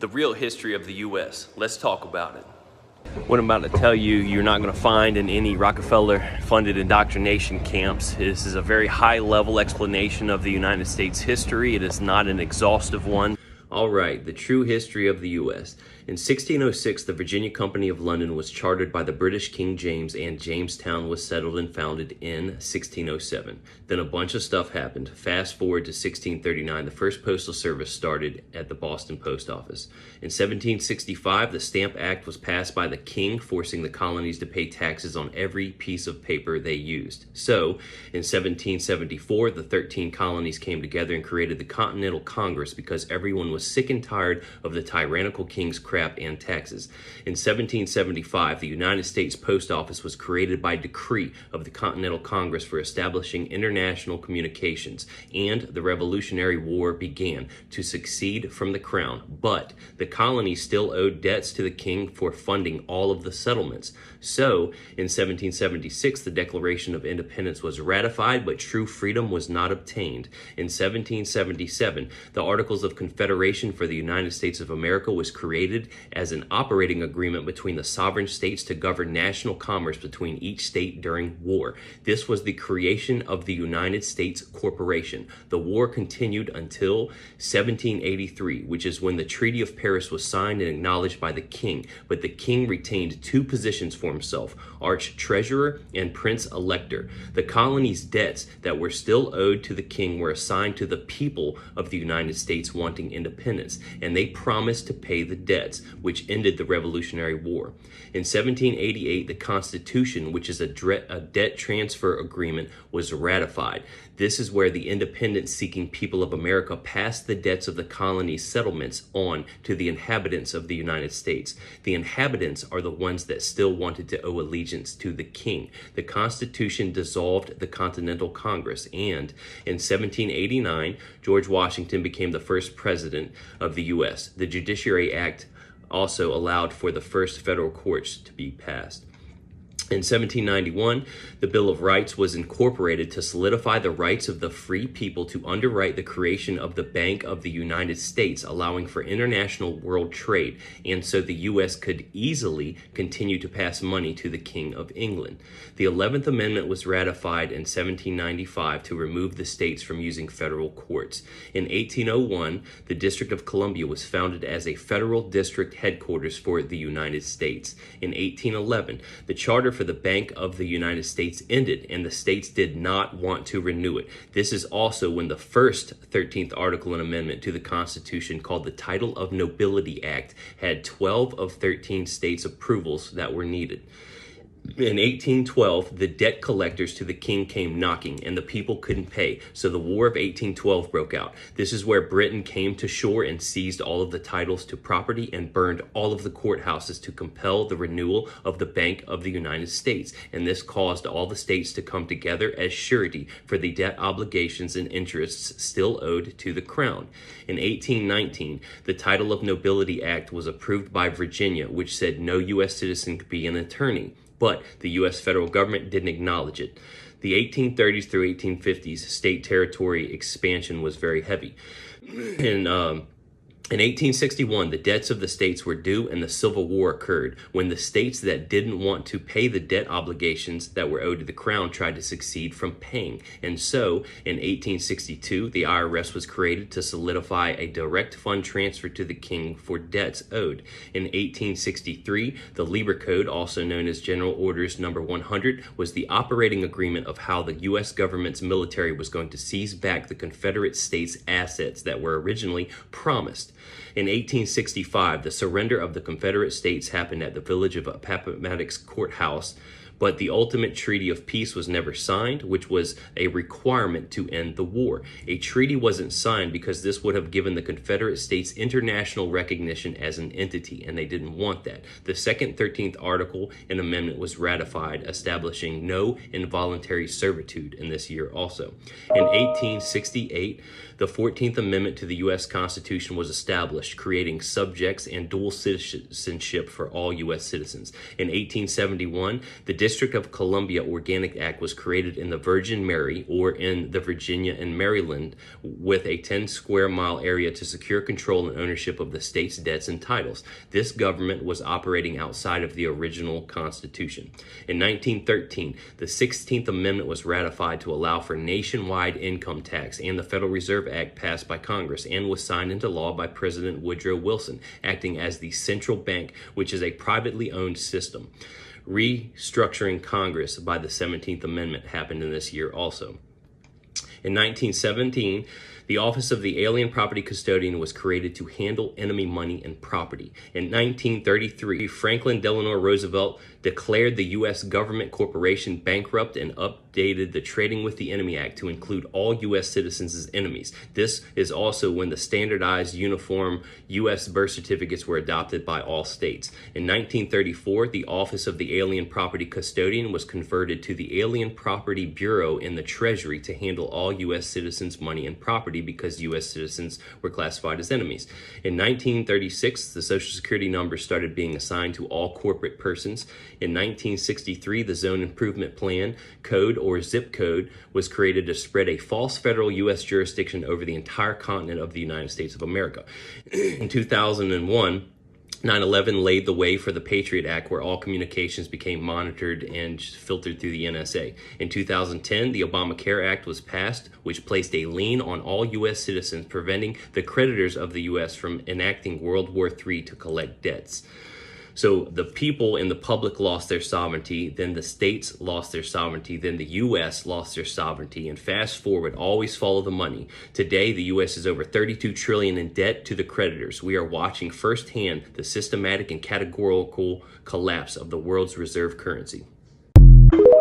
the real history of the U.S. Let's talk about it. What I'm about to tell you, you're not going to find in any Rockefeller-funded indoctrination camps. This is a very high-level explanation of the United States history. It is not an exhaustive one. All right, the true history of the U.S. In 1606, the Virginia Company of London was chartered by the British King James, and Jamestown was settled and founded in 1607. Then a bunch of stuff happened. Fast forward to 1639, the first postal service started at the Boston Post Office. In 1765, the Stamp Act was passed by the king, forcing the colonies to pay taxes on every piece of paper they used. So, in 1774, the 13 colonies came together and created the Continental Congress because everyone was sick and tired of the tyrannical king's crap and taxes. In 1775, the United States Post Office was created by decree of the Continental Congress for establishing international communications, and the Revolutionary War began to succeed from the crown. But the colonies still owed debts to the king for funding all of the settlements. So, in 1776, the Declaration of Independence was ratified, but true freedom was not obtained. In 1777, the Articles of Confederation for the United States of America was created as an operating agreement between the sovereign states to govern national commerce between each state during war. This was the creation of the United States Corporation. The war continued until 1783, which is when the Treaty of Paris was signed and acknowledged by the king. But the king retained two positions for himself: Arch-Treasurer and Prince-Elector. The colony's debts that were still owed to the king were assigned to the people of the United States wanting independence, and they promised to pay the debts, which ended the Revolutionary War. In 1788, the Constitution, which is a debt transfer agreement, was ratified. This is where the independence-seeking people of America passed the debts of the colony's settlements on to the inhabitants of the United States. The inhabitants are the ones that still wanted to owe allegiance to the king. The Constitution dissolved the Continental Congress, and in 1789, George Washington became the first president of the U.S. The Judiciary Act also allowed for the first federal courts to be passed. In 1791, the Bill of Rights was incorporated to solidify the rights of the free people to underwrite the creation of the Bank of the United States, allowing for international world trade, and so the U.S. could easily continue to pass money to the King of England. The 11th Amendment was ratified in 1795 to remove the states from using federal courts. In 1801, the District of Columbia was founded as a federal district headquarters for the United States. In 1811, the Charter for the Bank of the United States ended, and the states did not want to renew it. This is also when the first 13th Article and Amendment to the Constitution, called the Title of Nobility Act, had 12 of 13 states' approvals that were needed. In 1812, the debt collectors to the king came knocking, and the people couldn't pay, so the War of 1812 broke out. This is where Britain came to shore and seized all of the titles to property and burned all of the courthouses to compel the renewal of the Bank of the United States, and this caused all the states to come together as surety for the debt obligations and interests still owed to the crown. In 1819, the Title of Nobility Act was approved by Virginia, which said no U.S. citizen could be an attorney. But the U.S. federal government didn't acknowledge it. The 1830s through 1850s, state territory expansion was very heavy. In 1861, the debts of the states were due, and the Civil War occurred when the states that didn't want to pay the debt obligations that were owed to the crown tried to succeed from paying. And so, in 1862, the IRS was created to solidify a direct fund transfer to the king for debts owed. In 1863, the Lieber Code, also known as General Orders Number 100, was the operating agreement of how the U.S. government's military was going to seize back the Confederate States' assets that were originally promised. In 1865, the surrender of the Confederate States happened at the village of Appomattox Courthouse, but the ultimate treaty of peace was never signed, which was a requirement to end the war. A treaty wasn't signed because this would have given the Confederate States international recognition as an entity, and they didn't want that. The Second 13th Article and Amendment was ratified, establishing no involuntary servitude in this year also. In 1868, the 14th Amendment to the U.S. Constitution was established, creating subjects and dual citizenship for all U.S. citizens. In 1871, the District of Columbia Organic Act was created in the Virgin Mary, or in the Virginia and Maryland, with a 10 square mile area to secure control and ownership of the state's debts and titles. This government was operating outside of the original Constitution. In 1913, the 16th Amendment was ratified to allow for nationwide income tax, and the Federal Reserve Act passed by Congress and was signed into law by President Woodrow Wilson, acting as the central bank, which is a privately owned system. Restructuring Congress by the 17th Amendment happened in this year also. In 1917, the Office of the Alien Property Custodian was created to handle enemy money and property. In 1933, Franklin Delano Roosevelt declared the U.S. government corporation bankrupt and updated the Trading with the Enemy Act to include all U.S. citizens as enemies. This is also when the standardized uniform U.S. birth certificates were adopted by all states. In 1934, the Office of the Alien Property Custodian was converted to the Alien Property Bureau in the Treasury to handle all U.S. citizens' money and property, because U.S. citizens were classified as enemies. In 1936, the Social Security number started being assigned to all corporate persons. In 1963, the Zone Improvement Plan Code, or zip code, was created to spread a false federal U.S. jurisdiction over the entire continent of the United States of America. In 2001, 9/11 laid the way for the Patriot Act, where all communications became monitored and filtered through the NSA. In 2010, the Obamacare Act was passed, which placed a lien on all U.S. citizens, preventing the creditors of the U.S. from enacting World War III to collect debts. So the people and the public lost their sovereignty, then the states lost their sovereignty, then the U.S. lost their sovereignty, and fast forward, always follow the money. Today, the U.S. is over $32 trillion in debt to the creditors. We are watching firsthand the systematic and categorical collapse of the world's reserve currency.